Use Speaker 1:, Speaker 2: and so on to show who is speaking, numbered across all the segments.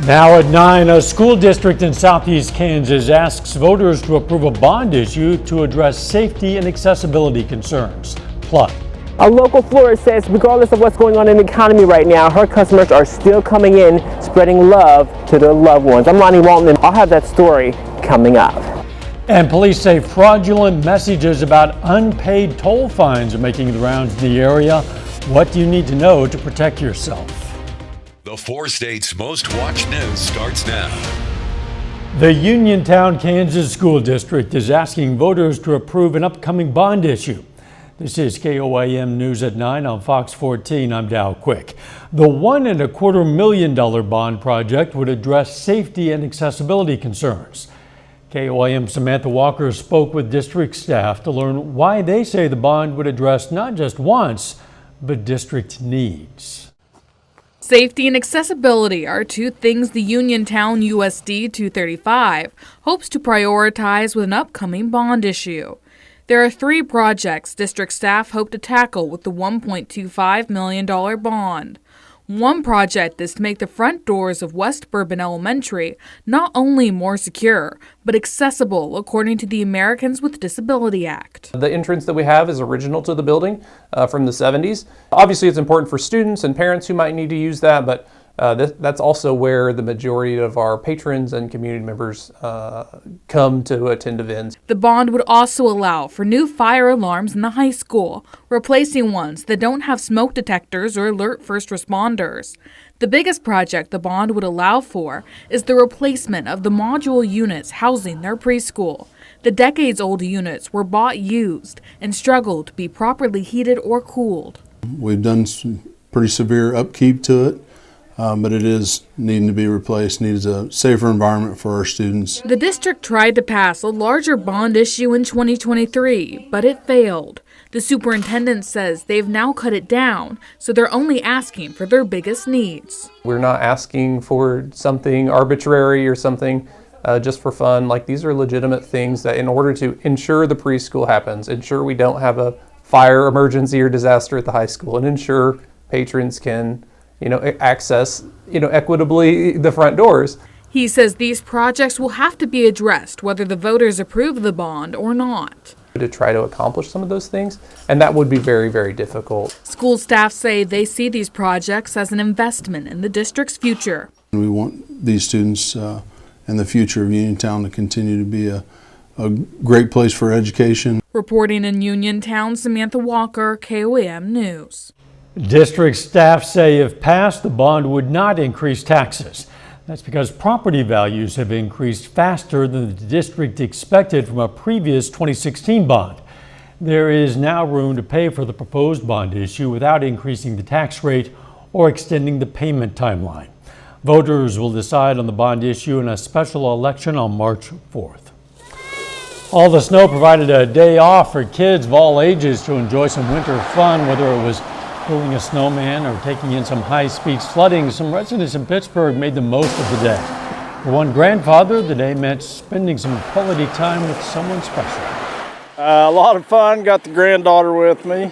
Speaker 1: Now at 9, a school district in southeast Kansas asks voters to approve a bond issue to address safety and accessibility concerns. Plus,
Speaker 2: a local florist says regardless of what's going on in the economy right now, her customers are still coming in, spreading love to their loved ones. I'm Lonnie Walton, and I'll have that story coming up.
Speaker 1: And police say fraudulent messages about unpaid toll fines are making the rounds in the area. What do you need to know to protect yourself?
Speaker 3: The 4 states' most watched news starts now.
Speaker 1: The Uniontown, Kansas School District is asking voters to approve an upcoming bond issue. This is KOAM News at 9 on Fox 14. I'm Dow Quick. The $1.25 million bond project would address safety and accessibility concerns. KOAM Samantha Walker spoke with district staff to learn why they say the bond would address not just wants, but district needs.
Speaker 4: Safety and accessibility are two things the Uniontown USD 235 hopes to prioritize with an upcoming bond issue. There are 3 projects district staff hope to tackle with the $1.25 million bond. One project is to make the front doors of West Bourbon Elementary not only more secure, but accessible according to the Americans with Disability Act.
Speaker 5: The entrance that we have is original to the building from the 70s. Obviously, it's important for students and parents who might need to use that, but that's also where the majority of our patrons and community members come to attend events.
Speaker 4: The bond would also allow for new fire alarms in the high school, replacing ones that don't have smoke detectors or alert first responders. The biggest project the bond would allow for is the replacement of the modular units housing their preschool. The decades-old units were bought used and struggled to be properly heated or cooled.
Speaker 6: We've done some pretty severe upkeep to it. But it is needing to be replaced, needs a safer environment for our students.
Speaker 4: The district tried to pass a larger bond issue in 2023, but it failed. The superintendent says they've now cut it down, so they're only asking for their biggest needs.
Speaker 5: We're not asking for something arbitrary or something just for fun. Like, these are legitimate things that in order to ensure the preschool happens, ensure we don't have a fire emergency or disaster at the high school, and ensure patrons can access, equitably the front doors.
Speaker 4: He says these projects will have to be addressed whether the voters approve the bond or not.
Speaker 5: To try to accomplish some of those things, and that would be very, very difficult.
Speaker 4: School staff say they see these projects as an investment in the district's future.
Speaker 6: We want these students and the future of Uniontown to continue to be a great place for education.
Speaker 4: Reporting in Uniontown, Samantha Walker, KOAM News.
Speaker 1: District staff say if passed, the bond would not increase taxes. That's because property values have increased faster than the district expected from a previous 2016 bond. There is now room to pay for the proposed bond issue without increasing the tax rate or extending the payment timeline. Voters will decide on the bond issue in a special election on March 4th. All the snow provided a day off for kids of all ages to enjoy some winter fun, whether it was building a snowman or taking in some high-speed sledding. Some residents in Pittsburgh made the most of the day. For one grandfather, the day meant spending some quality time with someone special.
Speaker 7: A lot of fun. Got the granddaughter with me.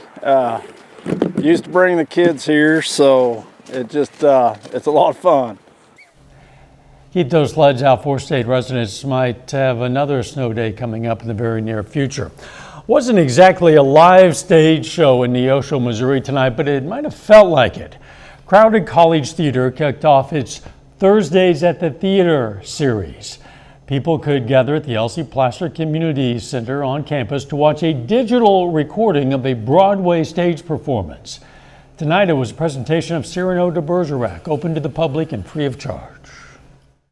Speaker 7: Used to bring the kids here, so it's a lot of fun.
Speaker 1: Keep those sleds out. 4-state residents might have another snow day coming up in the very near future. Wasn't exactly a live stage show in Neosho, Missouri tonight, but it might have felt like it. Crowded College Theater kicked off its Thursdays at the Theater series. People could gather at the Elsie Plaster Community Center on campus to watch a digital recording of a Broadway stage performance. Tonight it was a presentation of Cyrano de Bergerac, open to the public and free of charge.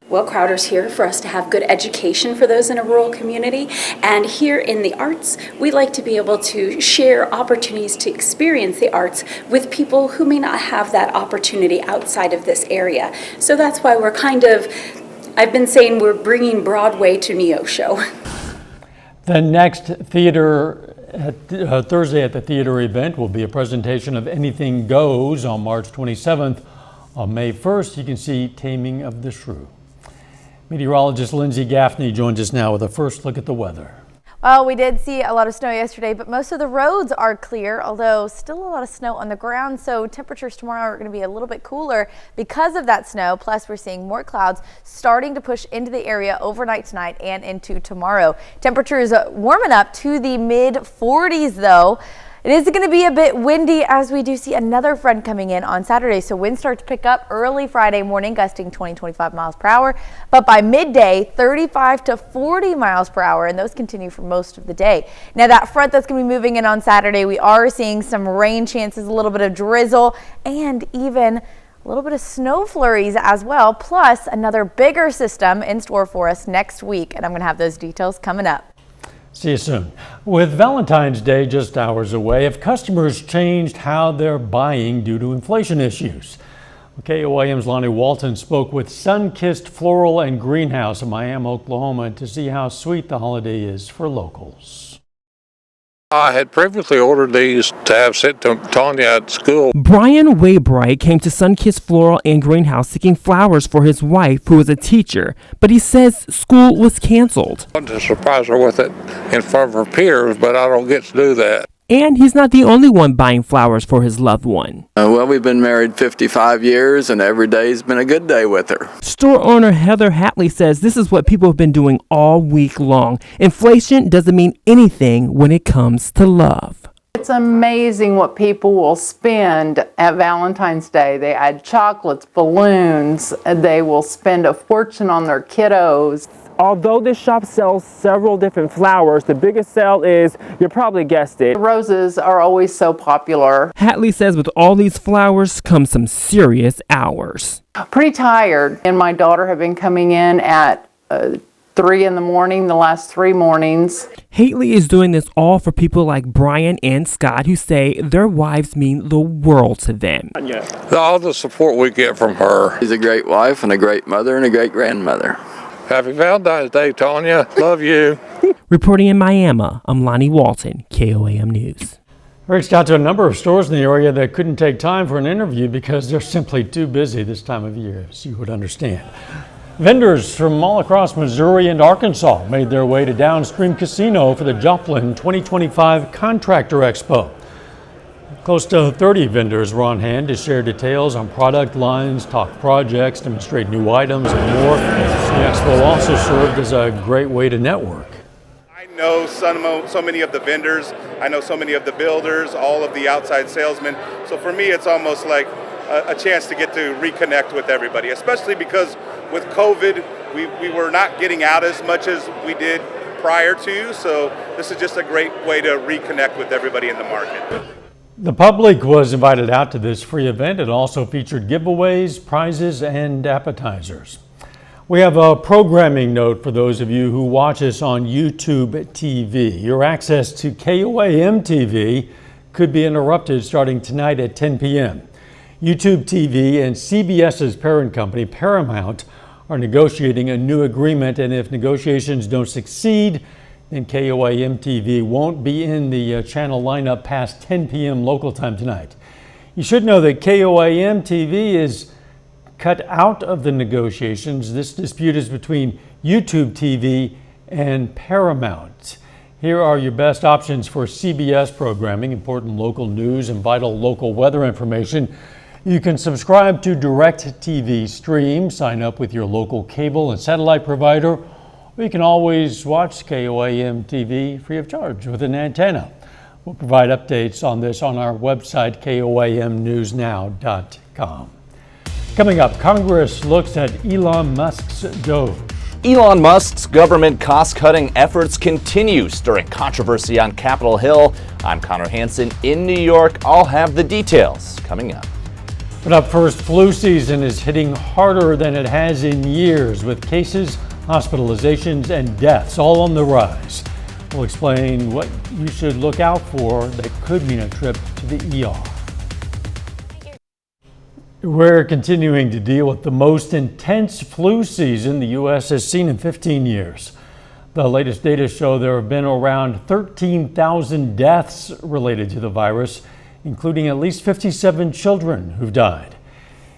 Speaker 8: Well, Crowder's here for us to have good education for those in a rural community, and here in the arts, we like to be able to share opportunities to experience the arts with people who may not have that opportunity outside of this area. So that's why we're I've been saying we're bringing Broadway to Neosho.
Speaker 1: The next Thursday at the Theater event will be a presentation of Anything Goes on March 27th. On May 1st, you can see Taming of the Shrew. Meteorologist Lindsay Gaffney joins us now with a first look at the weather.
Speaker 9: Well, we did see a lot of snow yesterday, but most of the roads are clear, although still a lot of snow on the ground. So temperatures tomorrow are going to be a little bit cooler because of that snow. Plus, we're seeing more clouds starting to push into the area overnight tonight and into tomorrow. Temperatures warming up to the mid 40s, though. It is going to be a bit windy as we do see another front coming in on Saturday. So winds start to pick up early Friday morning, gusting 20-25 miles per hour. But by midday, 35 to 40 miles per hour. And those continue for most of the day. Now that front that's going to be moving in on Saturday, we are seeing some rain chances, a little bit of drizzle, and even a little bit of snow flurries as well. Plus another bigger system in store for us next week. And I'm going to have those details coming up.
Speaker 1: See you soon. With Valentine's Day just hours away, have customers changed how they're buying due to inflation issues? KOAM's Lonnie Walton spoke with Sun-Kissed Floral and Greenhouse in Miami, Oklahoma, to see how sweet the holiday is for locals.
Speaker 10: I had previously ordered these to have sent to Tanya at school.
Speaker 2: Brian Waybright came to Sun-Kissed Floral and Greenhouse seeking flowers for his wife, who is a teacher, but he says school was canceled.
Speaker 10: I wanted to surprise her with it in front of her peers, but I don't get to do that.
Speaker 2: And he's not the only one buying flowers for his loved one.
Speaker 11: Well, we've been married 55 years, and every day's been a good day with her.
Speaker 2: Store owner Heather Hatley says this is what people have been doing all week long. Inflation doesn't mean anything when it comes to love.
Speaker 12: It's amazing what people will spend at Valentine's Day. They add chocolates, balloons, they will spend a fortune on their kiddos.
Speaker 2: Although this shop sells several different flowers, the biggest sell is, you probably guessed it,
Speaker 12: Roses are always so popular.
Speaker 2: Hatley says with all these flowers come some serious hours.
Speaker 12: Pretty tired, and my daughter have been coming in at 3 in the morning, the last 3 mornings.
Speaker 2: Hatley is doing this all for people like Brian and Scott, who say their wives mean the world to them.
Speaker 10: All the support we get from her.
Speaker 11: She's a great wife and a great mother and a great grandmother.
Speaker 10: Happy Valentine's Day, Tanya. Love you.
Speaker 2: Reporting in Miami, I'm Lonnie Walton, KOAM News.
Speaker 1: I reached out to a number of stores in the area that couldn't take time for an interview because they're simply too busy this time of year, as you would understand. Vendors from all across Missouri and Arkansas made their way to Downstream Casino for the Joplin 2025 Contractor Expo. Close to 30 vendors were on hand to share details on product lines, talk projects, demonstrate new items, and more. The expo also served as a great way to network.
Speaker 13: I know so many of the vendors, I know so many of the builders, all of the outside salesmen. So for me, it's almost like a chance to get to reconnect with everybody, especially because with COVID, we were not getting out as much as we did prior to. So this is just a great way to reconnect with everybody in the market.
Speaker 1: The public was invited out to this free event. It also featured giveaways, prizes, and appetizers. We have a programming note for those of you who watch us on YouTube TV. Your access to KOAM TV could be interrupted starting tonight at 10 p.m. YouTube TV and CBS's parent company, Paramount, are negotiating a new agreement, and if negotiations don't succeed, then KOAM TV won't be in the channel lineup past 10 p.m. local time tonight. You should know that KOAM TV is cut out of the negotiations. This dispute is between YouTube TV and Paramount. Here are your best options for CBS programming, important local news and vital local weather information. You can subscribe to DirecTV Stream, sign up with your local cable and satellite provider, or you can always watch KOAM TV free of charge with an antenna. We'll provide updates on this on our website, KOAMnewsnow.com. Coming up, Congress looks at Elon Musk's Doge.
Speaker 14: Elon Musk's government cost-cutting efforts continue, stirring controversy on Capitol Hill. I'm Connor Hansen in New York. I'll have the details coming up.
Speaker 1: But up first, flu season is hitting harder than it has in years, with cases, hospitalizations, and deaths all on the rise. We'll explain what you should look out for that could mean a trip to the ER. We're continuing to deal with the most intense flu season the U.S. has seen in 15 years. The latest data show there have been around 13,000 deaths related to the virus, including at least 57 children who've died.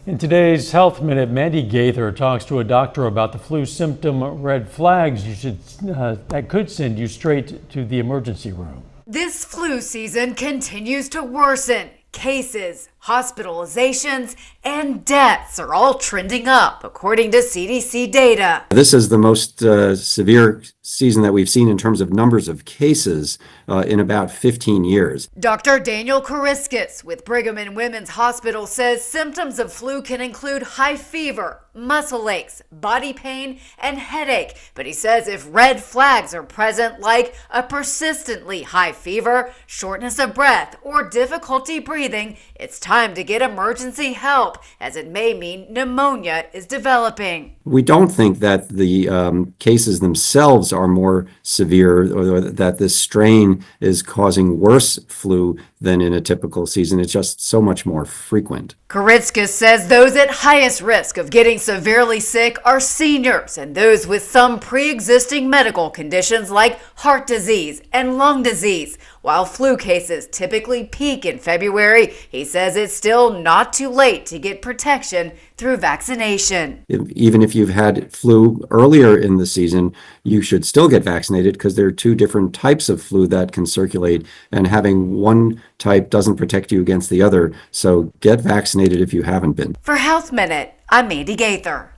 Speaker 1: In today's Health Minute, Mandy Gaither talks to a doctor about the flu symptom red flags that could send you straight to the emergency room.
Speaker 15: This flu season continues to worsen. Cases, hospitalizations, and deaths are all trending up, according to CDC data.
Speaker 16: This is the most severe season that we've seen in terms of numbers of cases in about 15 years.
Speaker 15: Dr. Daniel Kariskis with Brigham and Women's Hospital says symptoms of flu can include high fever, muscle aches, body pain, and headache. But he says if red flags are present, like a persistently high fever, shortness of breath, or difficulty breathing, it's time to get emergency help, as it may mean pneumonia is developing.
Speaker 16: We don't think that the cases themselves are more severe, or that this strain is causing worse flu than in a typical season. It's just so much more frequent.
Speaker 15: Kariskis says those at highest risk of getting severely sick are seniors and those with some pre-existing medical conditions like heart disease and lung disease. While flu cases typically peak in February, he says it's still not too late to get protection through vaccination.
Speaker 16: Even if you've had flu earlier in the season, you should still get vaccinated because there are two different types of flu that can circulate, and having one type doesn't protect you against the other. So get vaccinated if you haven't been.
Speaker 15: For Health Minute, I'm Mandy Gaither.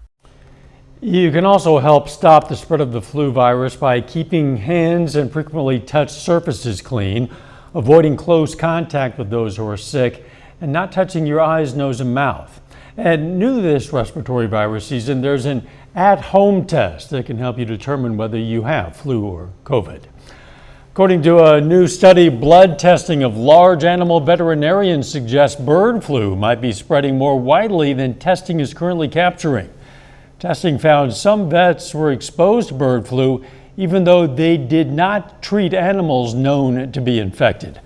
Speaker 1: You can also help stop the spread of the flu virus by keeping hands and frequently touched surfaces clean, avoiding close contact with those who are sick, and not touching your eyes, nose, and mouth. And new this respiratory virus season, there's an at-home test that can help you determine whether you have flu or COVID. According to a new study, blood testing of large animal veterinarians suggests bird flu might be spreading more widely than testing is currently capturing. Testing found some vets were exposed to bird flu even though they did not treat animals known to be infected.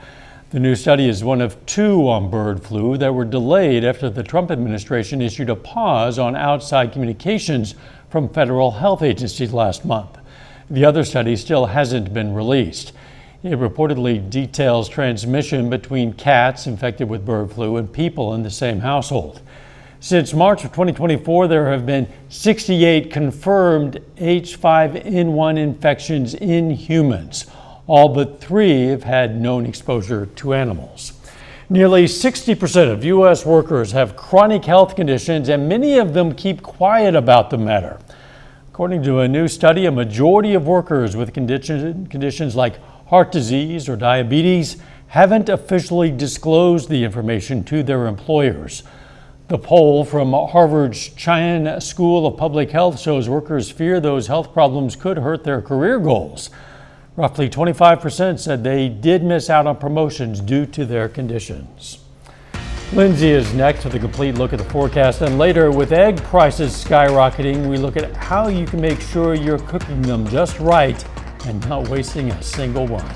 Speaker 1: The new study is one of two on bird flu that were delayed after the Trump administration issued a pause on outside communications from federal health agencies last month. The other study still hasn't been released. It reportedly details transmission between cats infected with bird flu and people in the same household. Since March of 2024, there have been 68 confirmed H5N1 infections in humans. All but 3 have had known exposure to animals. Nearly 60% of U.S. workers have chronic health conditions, and many of them keep quiet about the matter. According to a new study, a majority of workers with conditions like heart disease or diabetes haven't officially disclosed the information to their employers. The poll from Harvard's Chan School of Public Health shows workers fear those health problems could hurt their career goals. Roughly 25% said they did miss out on promotions due to their conditions. Lindsay is next with a complete look at the forecast, and later, with egg prices skyrocketing, we look at how you can make sure you're cooking them just right and not wasting a single one.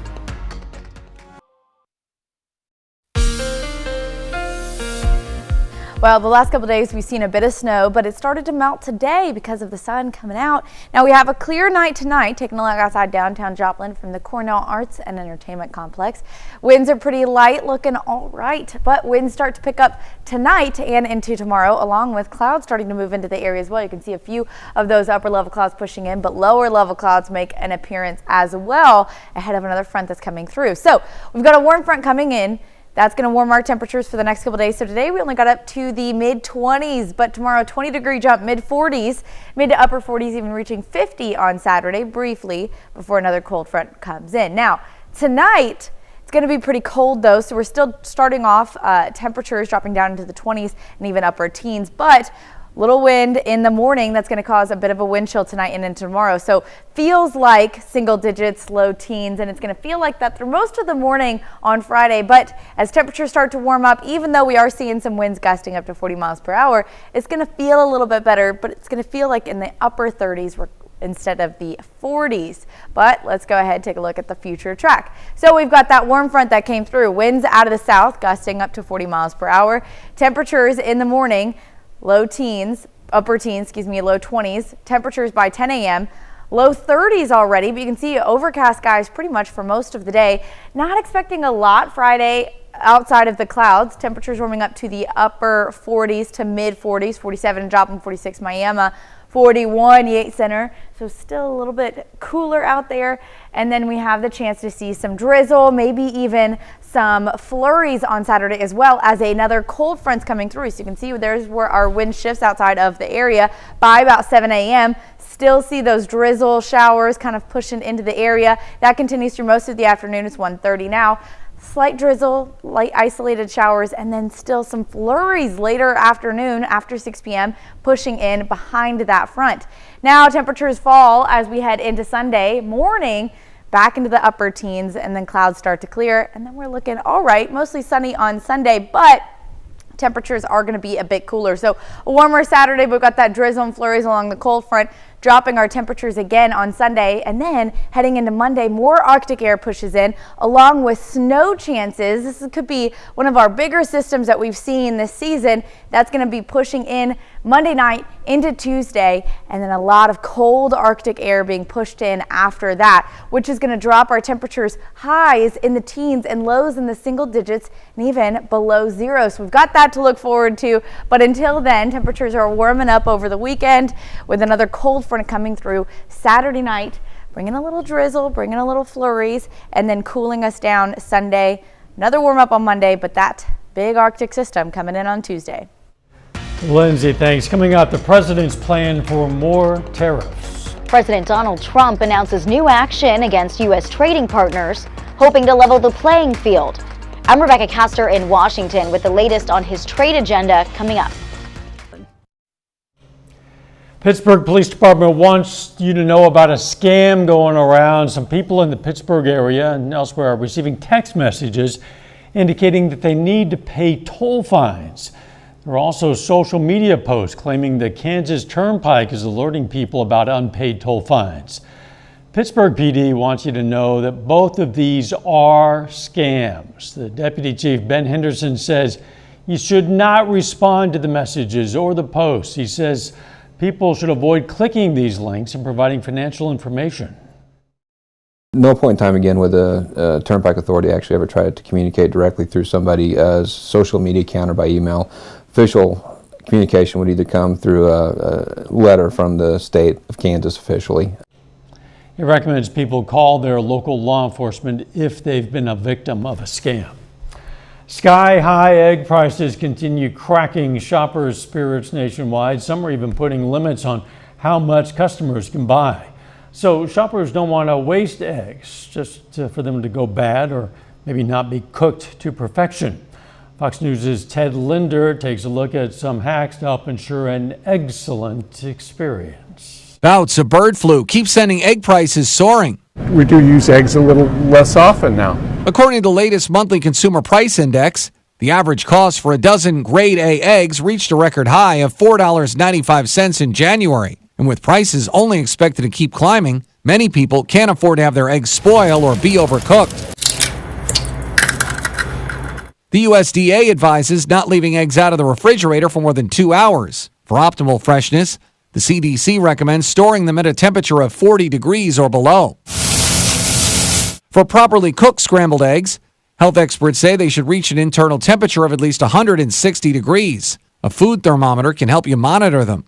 Speaker 9: Well, the last couple of days we've seen a bit of snow, but it started to melt today because of the sun coming out. Now we have a clear night tonight. Taking a look outside downtown Joplin from the Cornell Arts and Entertainment Complex. Winds are pretty light, looking all right, but winds start to pick up tonight and into tomorrow, along with clouds starting to move into the area as well. You can see a few of those upper level clouds pushing in, but lower level clouds make an appearance as well ahead of another front that's coming through. So we've got a warm front coming in. That's going to warm our temperatures for the next couple of days. So today we only got up to the mid-20s, but tomorrow 20-degree jump, mid-40s, mid to upper 40s, even reaching 50 on Saturday briefly before another cold front comes in. Now tonight it's going to be pretty cold though, so we're still starting off temperatures dropping down into the 20s and even upper teens, but little wind in the morning that's going to cause a bit of a wind chill tonight and into tomorrow. So feels like single digits, low teens, and it's going to feel like that through most of the morning on Friday. But as temperatures start to warm up, even though we are seeing some winds gusting up to 40 miles per hour, it's going to feel a little bit better, but it's going to feel like in the upper 30s instead of the 40s. But let's go ahead and take a look at the future track. So we've got that warm front that came through, winds out of the south gusting up to 40 miles per hour. Temperatures in the morning, low teens, upper teens, low 20s. Temperatures by 10 a.m. low 30s already, but you can see overcast skies pretty much for most of the day. Not expecting a lot Friday. outside of the clouds, temperatures warming up to the upper 40s to mid 40s, 47 in Joplin, 46 Miami, 41 Yates Center. So still a little bit cooler out there. And then we have the chance to see some drizzle, maybe even some flurries on Saturday, as well as another cold front's coming through. So you can see there's where our wind shifts outside of the area by about 7 a.m. Still see those drizzle showers kind of pushing into the area. That continues through most of the afternoon. It's 1:30 now. Slight drizzle, light isolated showers, and then still some flurries later afternoon after 6 p.m. pushing in behind that front. Now temperatures fall as we head into Sunday morning, back into the upper teens, and then clouds start to clear. And then we're looking all right, mostly sunny on Sunday, but temperatures are going to be a bit cooler. So a warmer Saturday, but we've got that drizzle and flurries along the cold front, dropping our temperatures again on Sunday. And then heading into Monday, more Arctic air pushes in along with snow chances. This could be one of our bigger systems that we've seen this season. That's going to be pushing in Monday night into Tuesday, and then a lot of cold Arctic air being pushed in after that, which is going to drop our temperatures highs in the teens and lows in the single digits and even below zero. So we've got that to look forward to. But until then, temperatures are warming up over the weekend with another cold front coming through Saturday night, bringing a little drizzle, bringing a little flurries, and then cooling us down Sunday. Another warm up on Monday, but that big Arctic system coming in on Tuesday.
Speaker 1: Lindsay, thanks. Coming up, the president's plan for more tariffs.
Speaker 17: President Donald Trump announces new action against U.S. trading partners, hoping to level the playing field. I'm Rebecca Castor in Washington with the latest on his trade agenda coming up.
Speaker 1: Pittsburgh Police Department wants you to know about a scam going around. Some people in the Pittsburgh area and elsewhere are receiving text messages indicating that they need to pay toll fines. There are also social media posts claiming the Kansas Turnpike is alerting people about unpaid toll fines. Pittsburgh PD wants you to know that both of these are scams. The Deputy Chief, Ben Henderson, says you should not respond to the messages or the posts. He says people should avoid clicking these links and providing financial information.
Speaker 18: No point in time again would the Turnpike Authority actually ever try to communicate directly through somebody's social media account or by email. Official communication would either come through a letter from the state of Kansas officially.
Speaker 1: He recommends people call their local law enforcement if they've been a victim of a scam. Sky-high egg prices continue cracking shoppers' spirits nationwide. Some are even putting limits on how much customers can buy. So shoppers don't want to waste eggs just for them to go bad or maybe not be cooked to perfection. Fox News' Ted Linder takes a look at some hacks to help ensure an excellent experience.
Speaker 19: Bouts of bird flu keep sending egg prices soaring.
Speaker 20: We do use eggs a little less often now.
Speaker 19: According to the latest monthly consumer price index, the average cost for a dozen grade A eggs reached a record high of $4.95 in January. And with prices only expected to keep climbing, many people can't afford to have their eggs spoil or be overcooked. The USDA advises not leaving eggs out of the refrigerator for more than 2 hours. For optimal freshness, the CDC recommends storing them at a temperature of 40 degrees or below. For properly cooked scrambled eggs, health experts say they should reach an internal temperature of at least 160 degrees. A food thermometer can help you monitor them.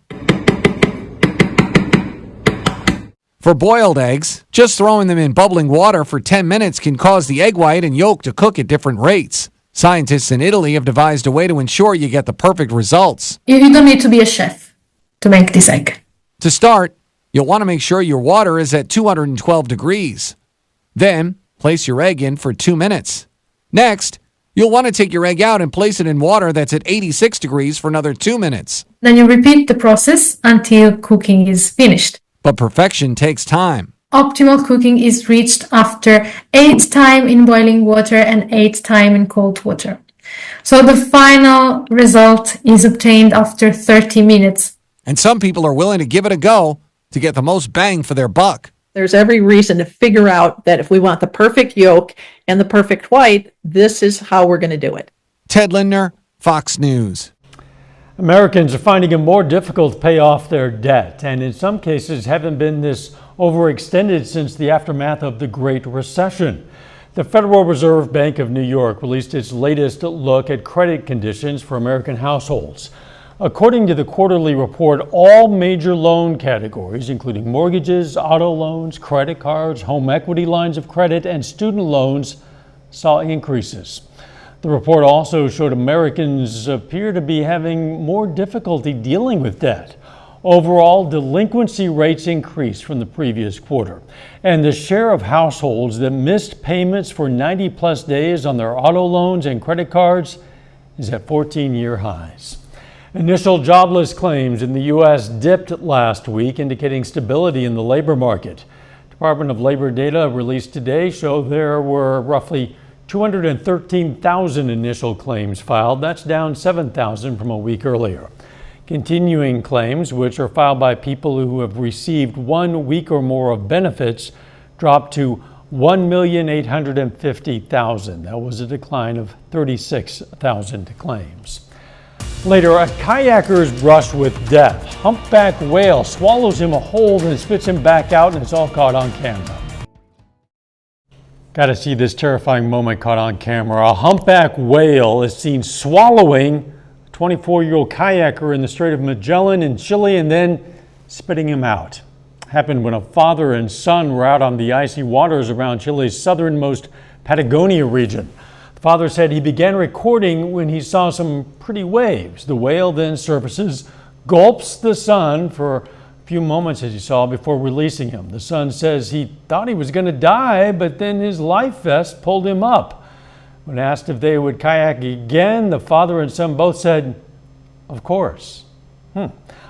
Speaker 19: For boiled eggs, just throwing them in bubbling water for 10 minutes can cause the egg white and yolk to cook at different rates. Scientists in Italy have devised a way to ensure you get the perfect results.
Speaker 21: You don't need to be a chef to make this egg.
Speaker 19: To start, you'll want to make sure your water is at 212 degrees. Then, place your egg in for 2 minutes. Next, you'll want to take your egg out and place it in water that's at 86 degrees for another 2 minutes.
Speaker 21: Then you repeat the process until cooking is finished.
Speaker 19: But perfection takes time.
Speaker 21: Optimal cooking is reached after 8 times in boiling water and 8 times in cold water. So the final result is obtained after 30 minutes.
Speaker 19: And some people are willing to give it a go to get the most bang for their buck.
Speaker 22: There's every reason to figure out that if we want the perfect yolk and the perfect white, this is how we're going to do it.
Speaker 19: Ted Lindner, Fox News.
Speaker 1: Americans are finding it more difficult to pay off their debt, and in some cases haven't been this overextended since the aftermath of the Great Recession. The Federal Reserve Bank of New York released its latest look at credit conditions for American households. According to the quarterly report, all major loan categories, including mortgages, auto loans, credit cards, home equity lines of credit, and student loans, saw increases. The report also showed Americans appear to be having more difficulty dealing with debt. Overall, delinquency rates increased from the previous quarter, and the share of households that missed payments for 90-plus days on their auto loans and credit cards is at 14-year highs. Initial jobless claims in the U.S. dipped last week, indicating stability in the labor market. Department of Labor data released today show there were roughly 213,000 initial claims filed. That's down 7,000 from a week earlier. Continuing claims, which are filed by people who have received 1 week or more of benefits, dropped to 1,850,000. That was a decline of 36,000 claims. Later, a kayaker is brushed with death. Humpback whale swallows him whole and spits him back out, and it's all caught on camera. Got to see this terrifying moment caught on camera. A humpback whale is seen swallowing a 24-year-old kayaker in the Strait of Magellan in Chile and then spitting him out. Happened when a father and son were out on the icy waters around Chile's southernmost Patagonia region. The father said he began recording when he saw some pretty waves. The whale then surfaces, gulps the son for a few moments, as he saw, before releasing him. The son says he thought he was going to die, but then his life vest pulled him up. When asked if they would kayak again, the father and son both said, of course.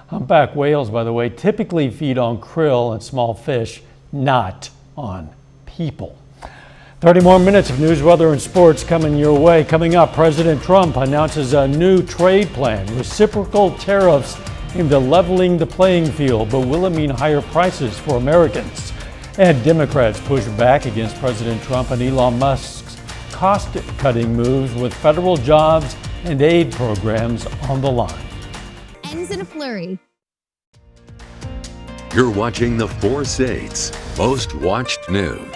Speaker 1: Humpback whales, by the way, typically feed on krill and small fish, not on people. 30 more minutes of news, weather, and sports coming your way. Coming up, President Trump announces a new trade plan, reciprocal tariffs aimed at leveling the playing field, but will it mean higher prices for Americans? And Democrats push back against President Trump and Elon Musk's cost-cutting moves with federal jobs and aid programs on the line.
Speaker 3: Ends in a flurry.
Speaker 5: You're watching the Four States most watched news.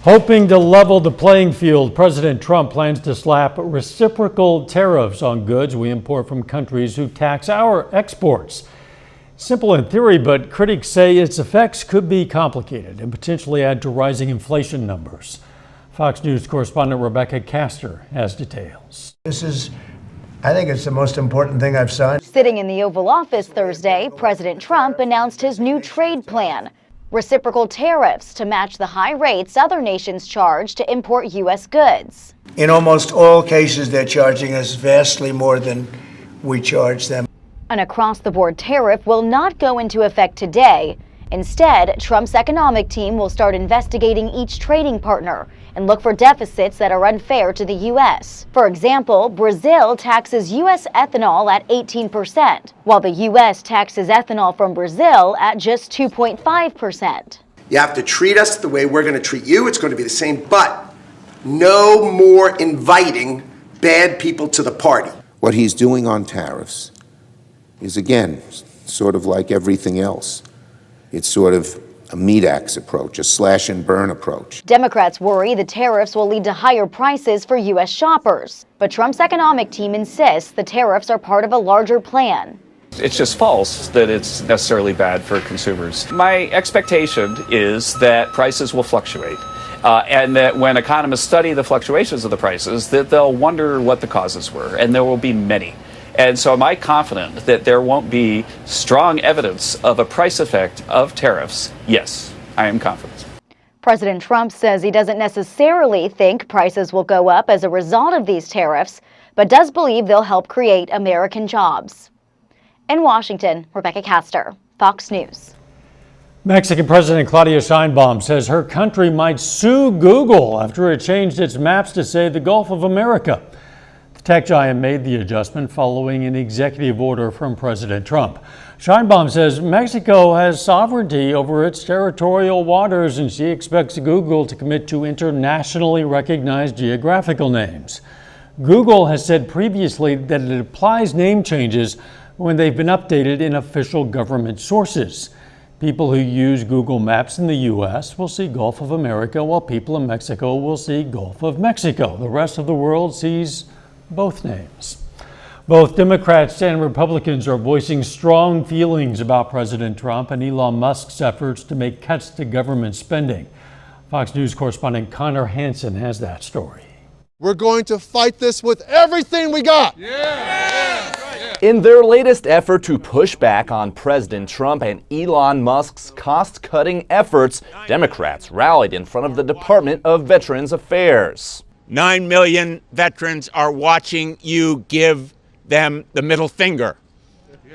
Speaker 1: Hoping to level the playing field, President Trump plans to slap reciprocal tariffs on goods we import from countries who tax our exports. Simple in theory, but critics say its effects could be complicated and potentially add to rising inflation numbers. Fox News correspondent Rebecca Castor has details.
Speaker 23: I think it's the most important thing I've signed.
Speaker 17: Sitting in the Oval Office Thursday, President Trump announced his new trade plan. Reciprocal tariffs to match the high rates other nations charge to import U.S. goods.
Speaker 23: In almost all cases, they're charging us vastly more than we charge them.
Speaker 17: An across-the-board tariff will not go into effect today. Instead, Trump's economic team will start investigating each trading partner and look for deficits that are unfair to the U.S. For example, Brazil taxes U.S. ethanol at 18%, while the U.S. taxes ethanol from Brazil at just 2.5%.
Speaker 24: You have to treat us the way we're going to treat you. It's going to be the same, but no more inviting bad people to the party.
Speaker 25: What he's doing on tariffs is, again, sort of like everything else. It's sort of a meat axe approach, a slash and burn approach.
Speaker 17: Democrats worry the tariffs will lead to higher prices for U.S. shoppers. But Trump's economic team insists the tariffs are part of a larger plan.
Speaker 26: It's just false that it's necessarily bad for consumers. My expectation is that prices will fluctuate. And that when economists study the fluctuations of the prices, that they'll wonder what the causes were, and there will be many. And so am I confident that there won't be strong evidence of a price effect of tariffs? Yes, I am confident.
Speaker 17: President Trump says he doesn't necessarily think prices will go up as a result of these tariffs, but does believe they'll help create American jobs. In Washington, Rebecca Castor, Fox News.
Speaker 1: Mexican President Claudia Sheinbaum says her country might sue Google after it changed its maps to say the Gulf of America. The tech giant made the adjustment following an executive order from President Trump. Sheinbaum says Mexico has sovereignty over its territorial waters, and she expects Google to commit to internationally recognized geographical names. Google has said previously that it applies name changes when they've been updated in official government sources. People who use Google Maps in the U.S. will see Gulf of America, while people in Mexico will see Gulf of Mexico. The rest of the world sees both names. Both Democrats and Republicans are voicing strong feelings about President Trump and Elon Musk's efforts to make cuts to government spending. Fox News correspondent Connor Hansen has that story.
Speaker 4: We're going to fight this with everything we got.
Speaker 14: In their latest effort to push back on President Trump and Elon Musk's cost-cutting efforts, Democrats rallied in front of the Department of Veterans Affairs.
Speaker 6: 9 million veterans are watching you give them the middle finger,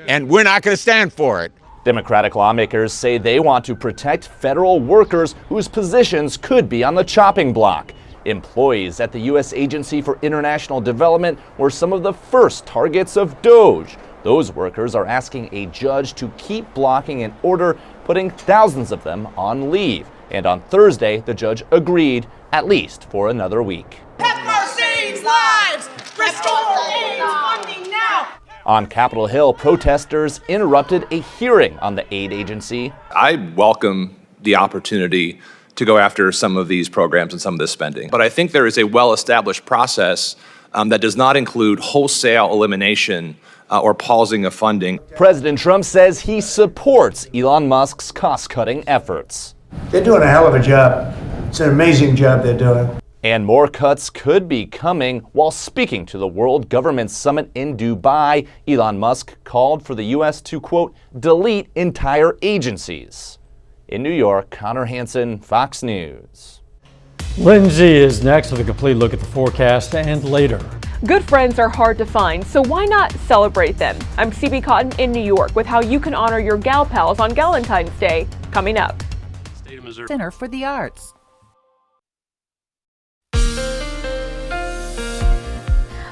Speaker 6: and we're not going to stand for it.
Speaker 14: Democratic lawmakers say they want to protect federal workers whose positions could be on the chopping block. Employees at the U.S. Agency for International Development were some of the first targets of DOGE. Those workers are asking a judge to keep blocking an order, putting thousands of them on leave. And on Thursday, the judge agreed, at least for another week.
Speaker 7: PEPFAR saves lives! Restore AIDS funding now!
Speaker 14: On Capitol Hill, protesters interrupted a hearing on the aid agency.
Speaker 8: I welcome the opportunity to go after some of these programs and some of this spending. But I think there is a well-established process that does not include wholesale elimination or pausing of funding.
Speaker 14: President Trump says he supports Elon Musk's cost-cutting efforts.
Speaker 23: They're doing a hell of a job. It's an amazing job they're doing.
Speaker 14: And more cuts could be coming. While speaking to the World Government Summit in Dubai, Elon Musk called for the U.S. to, quote, delete entire agencies. In New York, Connor Hansen, Fox News.
Speaker 1: Lindsay is next with a complete look at the forecast and later.
Speaker 11: Good friends are hard to find, so why not celebrate them? I'm CB Cotton in New York with how you can honor your gal pals on Galentine's Day, coming up.
Speaker 12: State of Missouri Center for the Arts.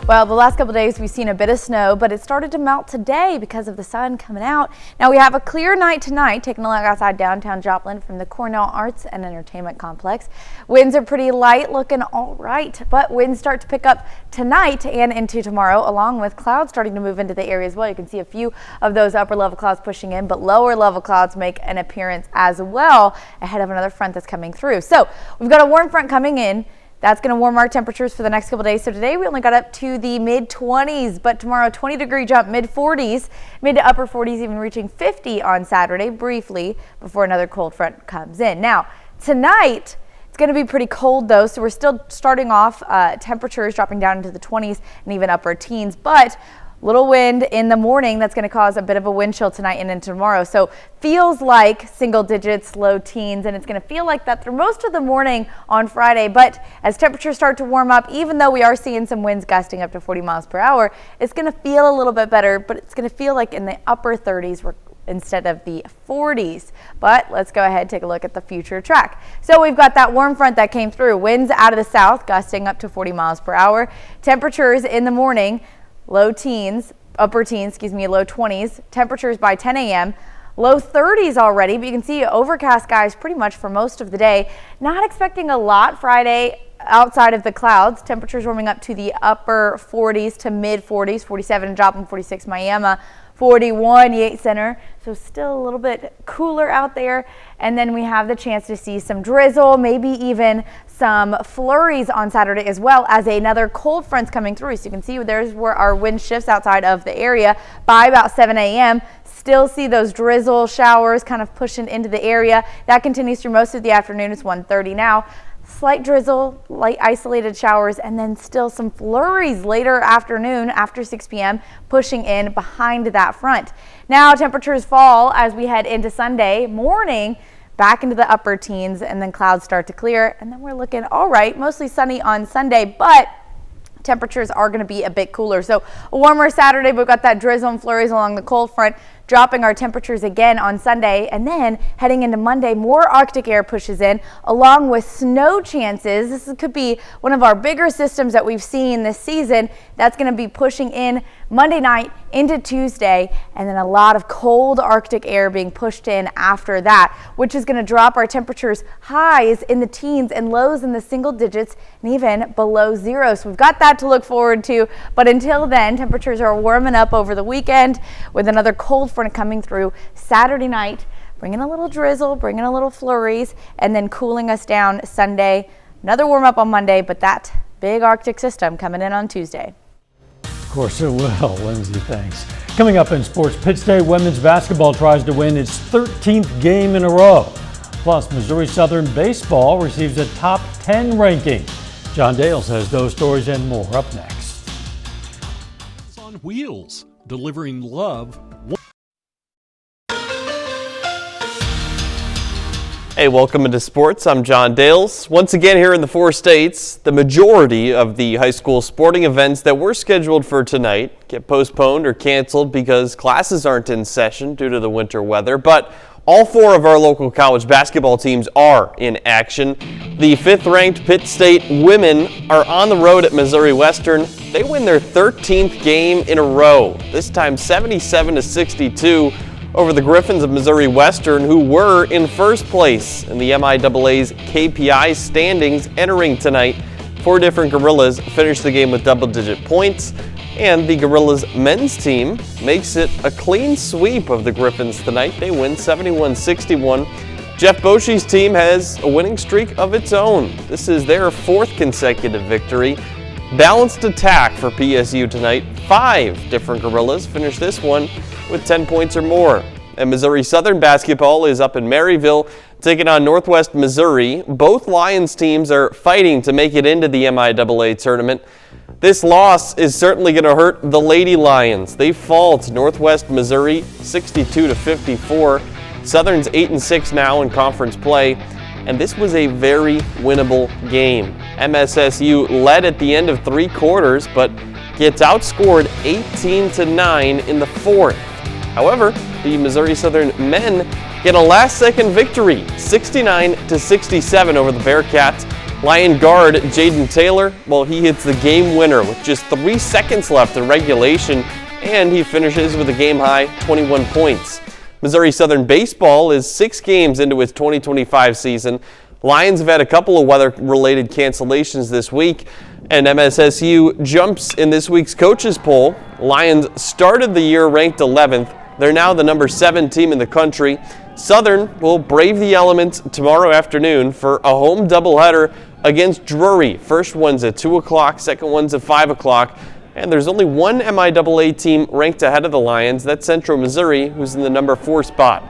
Speaker 9: Well, the last couple of days we've seen a bit of snow, but it started to melt today because of the sun coming out. Now we have a clear night tonight. Taking a look outside downtown Joplin from the Cornell Arts and Entertainment Complex. Winds are pretty light, looking all right, but winds start to pick up tonight and into tomorrow, along with clouds starting to move into the area as well. You can see a few of those upper level clouds pushing in, but lower level clouds make an appearance as well ahead of another front that's coming through. So we've got a warm front coming in. That's going to warm our temperatures for the next couple of days. So today we only got up to the mid-20s, but tomorrow 20-degree jump, mid-40s, mid to upper 40s, even reaching 50 on Saturday briefly before another cold front comes in. Now, tonight, it's going to be pretty cold though, so we're still starting off temperatures dropping down into the 20s and even upper teens, but little wind in the morning that's going to cause a bit of a wind chill tonight and into tomorrow. So feels like single digits, low teens, and it's going to feel like that through most of the morning on Friday. But as temperatures start to warm up, even though we are seeing some winds gusting up to 40 miles per hour, it's going to feel a little bit better, but it's going to feel like in the upper 30s instead of the 40s. But let's go ahead and take a look at the future track. So we've got that warm front that came through. Winds out of the south gusting up to 40 miles per hour. Temperatures in the morning, low teens, upper teens, low 20s. Temperatures by 10 a.m. Low 30s already, but you can see overcast skies pretty much for most of the day. Not expecting a lot Friday outside of the clouds. Temperatures warming up to the upper 40s to mid 40s, 47 in Joplin, 46 Miami, 41 Yates Center. So still a little bit cooler out there. And then we have the chance to see some drizzle, maybe even some flurries on Saturday, as well as another cold front's coming through. So you can see there's where our wind shifts outside of the area by about 7 a.m. Still see those drizzle showers kind of pushing into the area. That continues through most of the afternoon. It's 1:30 now. Slight drizzle, light isolated showers, and then still some flurries later afternoon after 6 p.m. pushing in behind that front. Now temperatures fall as we head into Sunday morning, back into the upper teens, and then clouds start to clear, and then we're looking all right, mostly sunny on Sunday, but temperatures are going to be a bit cooler. So a warmer Saturday, but we've got that drizzle and flurries along the cold front, dropping our temperatures again on Sunday, and then heading into Monday, more Arctic air pushes in along with snow chances. This could be one of our bigger systems that we've seen this season. That's going to be pushing in Monday night into Tuesday, and then a lot of cold Arctic air being pushed in after that, which is going to drop our temperatures highs in the teens and lows in the single digits and even below zero. So we've got that to look forward to, but until then, temperatures are warming up over the weekend with another cold front coming through Saturday night, bringing a little drizzle, bringing a little flurries, and then cooling us down Sunday. Another warm up on Monday, but that big Arctic system coming in on Tuesday.
Speaker 1: Of course it will, Lindsay, thanks. Coming up in sports, Pitt State women's basketball tries to win its 13th game in a row. Plus, Missouri Southern baseball receives a top 10 ranking. John Dales has those stories and more up next.
Speaker 2: On wheels, delivering love.
Speaker 10: Hey, welcome into sports. I'm John Dales. Once again here in the 4 states, the majority of the high school sporting events that were scheduled for tonight get postponed or canceled because classes aren't in session due to the winter weather. But all 4 of our local college basketball teams are in action. The 5th-ranked Pitt State women are on the road at Missouri Western. They win their 13th game in a row, this time 77-62 over the Griffins of Missouri Western, who were in first place in the MIAA's KPI standings entering tonight. 4 different Gorillas finished the game with double-digit points, and the Gorillas men's team makes it a clean sweep of the Griffins tonight. They win 71-61. Jeff Boschi's team has a winning streak of its own. This is their 4th consecutive victory. Balanced attack for PSU tonight. 5 different Gorillas finish this one with 10 points or more. And Missouri Southern basketball is up in Maryville taking on Northwest Missouri. Both Lions teams are fighting to make it into the MIAA tournament. This loss is certainly going to hurt the Lady Lions. They fall to Northwest Missouri 62-54. Southern's 8-6 now in conference play, and this was a very winnable game. MSSU led at the end of 3 quarters, but gets outscored 18-9 in the 4th. However, the Missouri Southern men get a last-second victory, 69-67 over the Bearcats. Lion guard Jaden Taylor, well, he hits the game winner with just 3 seconds left in regulation, and he finishes with a game-high 21 points. Missouri Southern baseball is 6 games into its 2025 season. Lions have had a couple of weather-related cancellations this week, and MSSU jumps in this week's coaches poll. Lions started the year ranked 11th. They're now the number 7 team in the country. Southern will brave the elements tomorrow afternoon for a home doubleheader against Drury. First one's at 2 o'clock, second one's at 5 o'clock. And there's only one MIAA team ranked ahead of the Lions. That's Central Missouri, who's in the number 4 spot.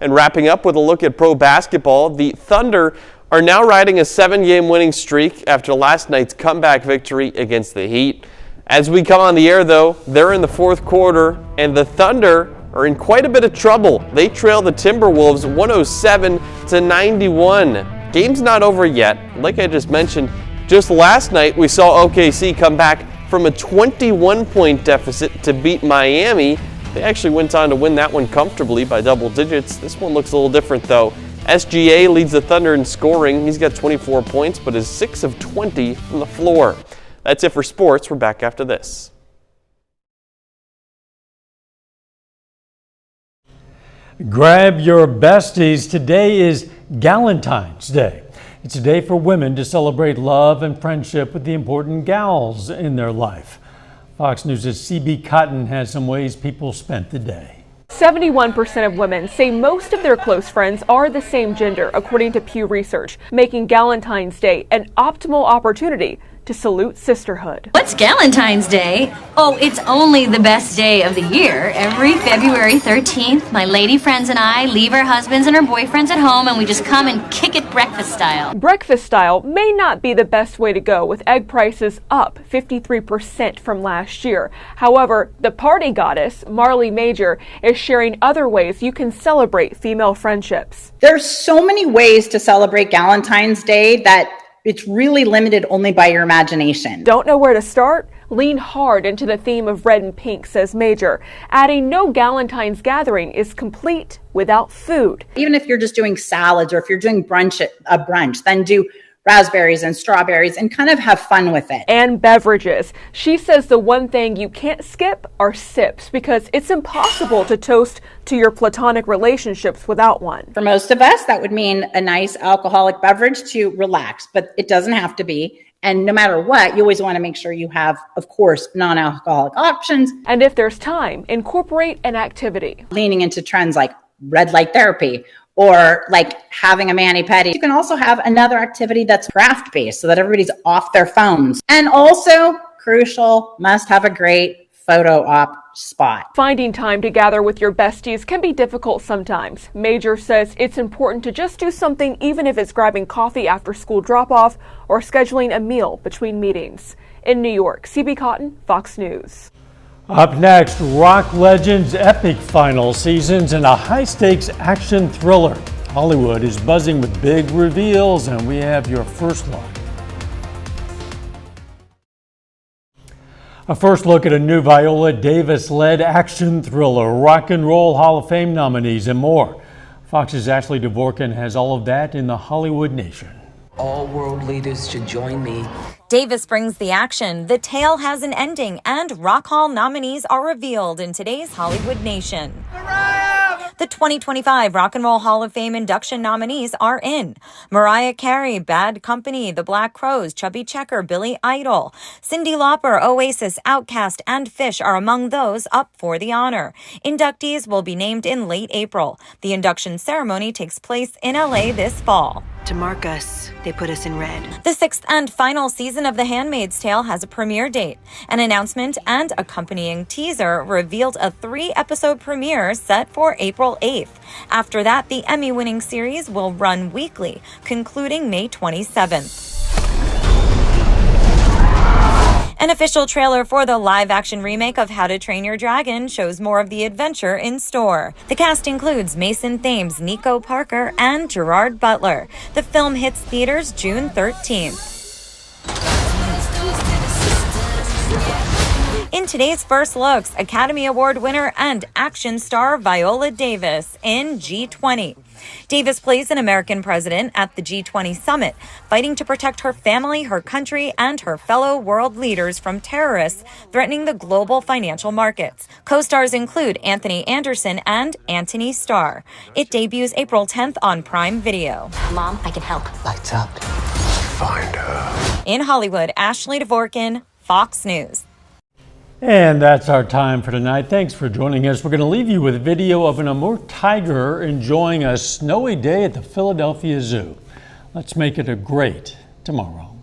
Speaker 10: And wrapping up with a look at pro basketball, the Thunder are now riding a 7-game winning streak after last night's comeback victory against the Heat. As we come on the air, though, they're in the 4th quarter, and the Thunder are in quite a bit of trouble. They trail the Timberwolves 107-91. Game's not over yet. Like I just mentioned, just last night we saw OKC come back from a 21-point deficit to beat Miami. They actually went on to win that one comfortably by double digits. This one looks a little different, though. SGA leads the Thunder in scoring. He's got 24 points, but is 6 of 20 from the floor. That's it for sports. We're back after this.
Speaker 1: Grab your besties. Today is Galentine's Day. It's a day for women to celebrate love and friendship with the important gals in their life. Fox News' CB Cotton has some ways people spent the day.
Speaker 11: 71% of women say most of their close friends are the same gender, according to Pew Research, making Galentine's Day an optimal opportunity to salute sisterhood.
Speaker 13: What's Galentine's Day? Oh, it's only the best day of the year. Every February 13th, my lady friends and I leave our husbands and our boyfriends at home and we just come and kick it breakfast style.
Speaker 11: Breakfast style may not be the best way to go, with egg prices up 53% from last year. However, the party goddess, Marley Major, is sharing other ways you can celebrate female friendships.
Speaker 15: There's so many ways to celebrate Galentine's Day that it's really limited only by your imagination.
Speaker 11: Don't know where to start? Lean hard into the theme of red and pink, says Major, adding no Galentine's gathering is complete without food.
Speaker 15: Even if you're just doing salads or if you're doing brunch, then do raspberries and strawberries and kind of have fun with it.
Speaker 11: And beverages. She says the one thing you can't skip are sips, because it's impossible to toast to your platonic relationships without one.
Speaker 15: For most of us, that would mean a nice alcoholic beverage to relax, but it doesn't have to be. And no matter what, you always want to make sure you have, of course, non-alcoholic options.
Speaker 11: And if there's time, incorporate an activity.
Speaker 15: Leaning into trends like red light therapy or like having a mani-pedi. You can also have another activity that's craft-based so that everybody's off their phones. And also, crucial, must have a great photo op spot.
Speaker 11: Finding time to gather with your besties can be difficult sometimes. Major says it's important to just do something, even if it's grabbing coffee after school drop-off or scheduling a meal between meetings. In New York, CB Cotton, Fox News.
Speaker 1: Up next, rock legends, epic final seasons, and a high-stakes action thriller. Hollywood is buzzing with big reveals, and we have your first look. A first look at a new Viola Davis-led action thriller, Rock and Roll Hall of Fame nominees, and more. Fox's Ashley Dvorkin has all of that in the Hollywood Nation.
Speaker 16: All world leaders should join me.
Speaker 18: Davis brings the action, the tale has an ending, and Rock Hall nominees are revealed in today's Hollywood Nation. The 2025 Rock and Roll Hall of Fame induction nominees are in. Mariah Carey, Bad Company, The Black Crowes, Chubby Checker, Billy Idol. Cyndi Lauper, Oasis, Outkast, and Phish are among those up for the honor. Inductees will be named in late April. The induction ceremony takes place in LA this fall.
Speaker 19: To mark us, they put us in red.
Speaker 18: The 6th and final season of The Handmaid's Tale has a premiere date. An announcement and accompanying teaser revealed a 3-episode premiere set for April 8th. After that, the Emmy-winning series will run weekly, concluding May 27th. An official trailer for the live-action remake of How to Train Your Dragon shows more of the adventure in store. The cast includes Mason Thames, Nico Parker, and Gerard Butler. The film hits theaters June 13th. In today's first looks, Academy Award winner and action star Viola Davis in G20. Davis plays an American president at the G20 summit, fighting to protect her family, her country, and her fellow world leaders from terrorists threatening the global financial markets. Co-stars include Anthony Anderson and Anthony Starr. It debuts April 10th on Prime Video.
Speaker 19: Mom, I can help.
Speaker 24: Lights up. Find her.
Speaker 18: In Hollywood, Ashley Dvorkin, Fox News.
Speaker 1: And that's our time for tonight. Thanks for joining us. We're going to leave you with a video of an Amur tiger enjoying a snowy day at the Philadelphia Zoo. Let's make it a great tomorrow.